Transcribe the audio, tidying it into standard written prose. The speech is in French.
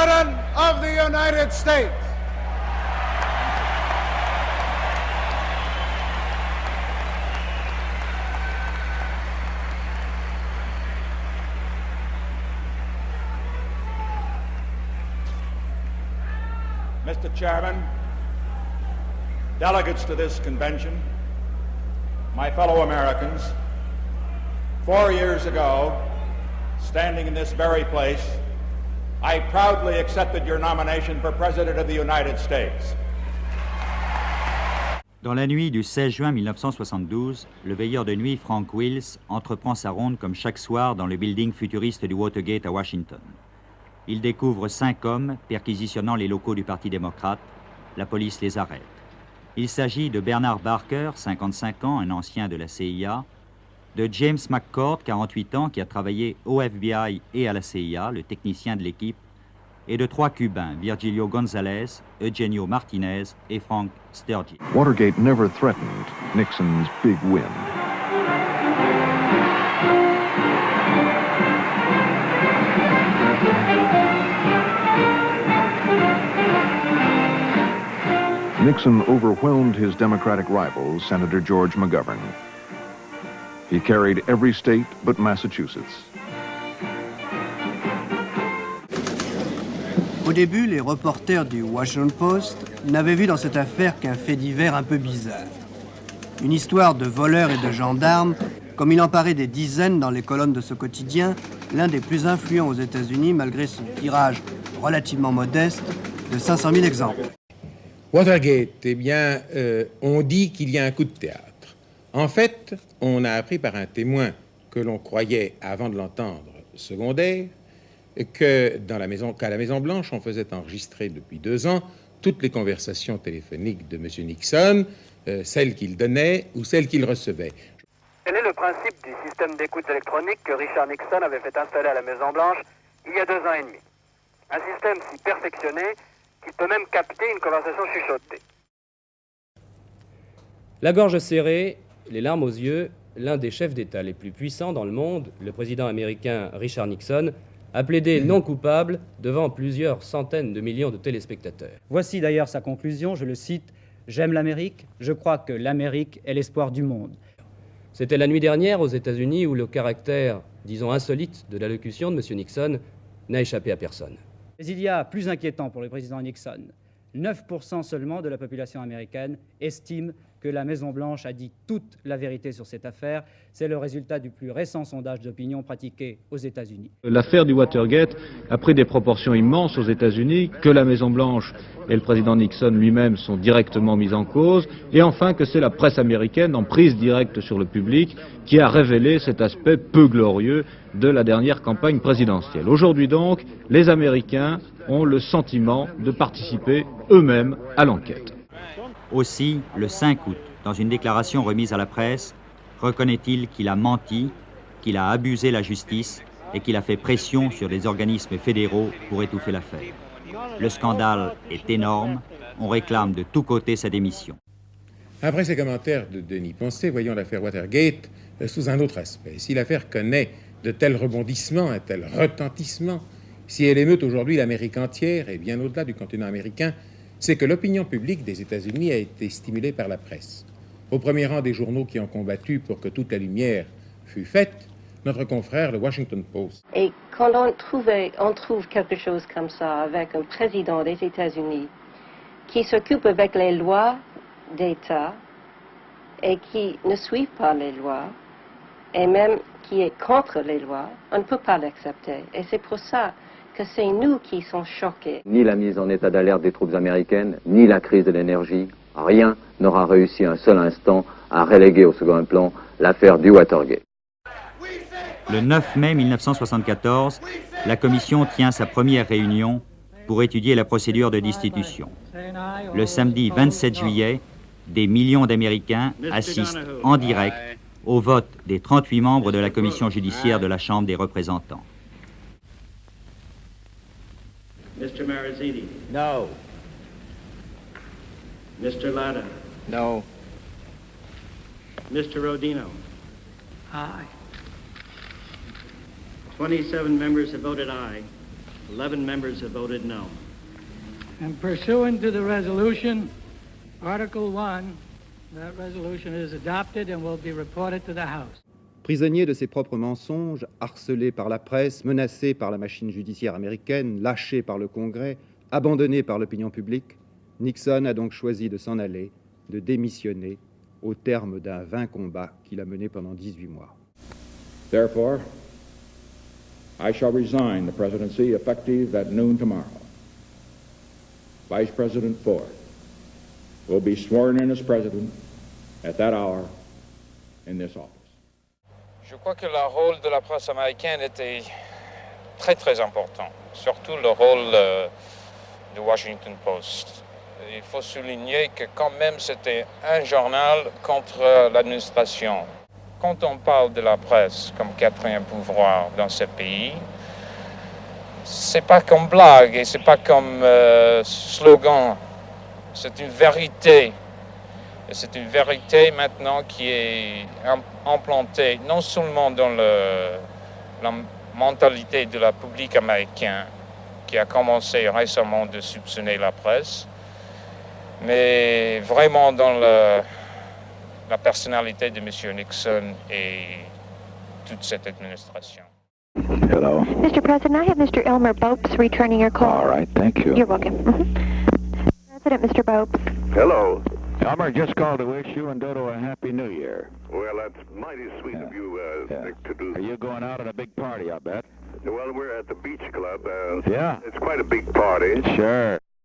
President of the United States. Mr. Chairman, delegates to this convention, my fellow Americans, 4 years ago, standing in this very place, I proudly accepted your nomination for President of the United States. Dans la nuit du 16 juin 1972, le veilleur de nuit Frank Wills entreprend sa ronde comme chaque soir dans le building futuriste du Watergate à Washington. Il découvre 5 hommes perquisitionnant les locaux du Parti démocrate. La police les arrête. Il s'agit de Bernard Barker, 55 ans, un ancien de la CIA, de James McCord, 48 ans, qui a travaillé au FBI et à la CIA, le technicien de l'équipe, et de 3 Cubains, Virgilio González, Eugenio Martinez et Frank Sturgis. Watergate never threatened Nixon's big win. Nixon overwhelmed his Democratic rival, Senator George McGovern. He carried every state but Massachusetts. Au début, les reporters du Washington Post n'avaient vu dans cette affaire qu'un fait divers un peu bizarre. Une histoire de voleurs et de gendarmes, comme il en paraît des dizaines dans les colonnes de ce quotidien, l'un des plus influents aux États-Unis malgré son tirage relativement modeste de 500 000 exemplaires. Watergate, eh bien, on dit qu'il y a un coup de théâtre. En fait, on a appris par un témoin que l'on croyait, avant de l'entendre, secondaire, qu'à la Maison-Blanche, on faisait enregistrer depuis 2 ans toutes les conversations téléphoniques de M. Nixon, celles qu'il donnait ou celles qu'il recevait. Quel est le principe du système d'écoute électronique que Richard Nixon avait fait installer à la Maison-Blanche il y a 2 ans et demi? Un système si perfectionné qu'il peut même capter une conversation chuchotée. La gorge serrée, les larmes aux yeux, l'un des chefs d'État les plus puissants dans le monde, le président américain Richard Nixon, a plaidé non coupable devant plusieurs centaines de millions de téléspectateurs. Voici d'ailleurs sa conclusion, je le cite, « J'aime l'Amérique, je crois que l'Amérique est l'espoir du monde ». C'était la nuit dernière aux États-Unis où le caractère, disons insolite, de l'allocution de M. Nixon n'a échappé à personne. Mais il y a plus inquiétant pour le président Nixon. 9% seulement de la population américaine estime que la Maison-Blanche a dit toute la vérité sur cette affaire. C'est le résultat du plus récent sondage d'opinion pratiqué aux États-Unis. L'affaire du Watergate a pris des proportions immenses aux États-Unis, que la Maison-Blanche et le président Nixon lui-même sont directement mis en cause, et enfin que c'est la presse américaine, en prise directe sur le public, qui a révélé cet aspect peu glorieux de la dernière campagne présidentielle. Aujourd'hui donc, les Américains ont le sentiment de participer eux-mêmes à l'enquête. Aussi, le 5 août, dans une déclaration remise à la presse, reconnaît-il qu'il a menti, qu'il a abusé la justice et qu'il a fait pression sur les organismes fédéraux pour étouffer l'affaire. Le scandale est énorme, on réclame de tous côtés sa démission. Après ces commentaires de Denis Poncet, voyons l'affaire Watergate sous un autre aspect. Si l'affaire connaît de tels rebondissements, un tel retentissement, si elle émeute aujourd'hui l'Amérique entière et bien au-delà du continent américain, c'est que l'opinion publique des États-Unis a été stimulée par la presse. Au premier rang des journaux qui ont combattu pour que toute la lumière fût faite, notre confrère, le Washington Post. Et quand on trouve quelque chose comme ça avec un président des États-Unis qui s'occupe avec les lois d'État et qui ne suit pas les lois, et même qui est contre les lois, on ne peut pas l'accepter. Et c'est pour ça que c'est nous qui sommes choqués. Ni la mise en état d'alerte des troupes américaines, ni la crise de l'énergie, rien n'aura réussi un seul instant à reléguer au second plan l'affaire du Watergate. Le 9 mai 1974, la commission tient sa première réunion pour étudier la procédure de destitution. Le samedi 27 juillet, des millions d'Américains assistent en direct au vote des 38 membres de la commission judiciaire de la Chambre des représentants. Mr. Marazini. No. Mr. Latta. No. Mr. Rodino. Aye. 27 members have voted aye. 11 members have voted no. And pursuant to the resolution, Article 1, that resolution is adopted and will be reported to the House. Prisonnier de ses propres mensonges, harcelé par la presse, menacé par la machine judiciaire américaine, lâché par le Congrès, abandonné par l'opinion publique, Nixon a donc choisi de s'en aller, de démissionner, au terme d'un vain combat qu'il a mené pendant 18 mois. Therefore, I shall resign the presidency effective at noon tomorrow. Vice President Ford will be sworn in as president at that hour in this office. Je crois que le rôle de la presse américaine était très très important, surtout le rôle du Washington Post. Il faut souligner que quand même c'était un journal contre l'administration. Quand on parle de la presse comme quatrième pouvoir dans ce pays, c'est pas comme blague et c'est pas comme slogan, c'est une vérité. Et c'est une vérité maintenant qui est implantée non seulement dans la mentalité de la public américain qui a commencé récemment de soupçonner la presse, mais vraiment dans la personnalité de M. Nixon et toute cette administration. Hello. Mr. President, I have Mr. Elmer Bopes returning your call. All right, thank you. You're welcome. President, Mr. Bopes. Hello. Elmer just called to wish you and Dodo a happy new year. Well, that's mighty sweet of you, Nick, to do. Are you going out on a big party, I bet? Well, we're at the Beach Club. Yeah. It's quite a big party. Sure.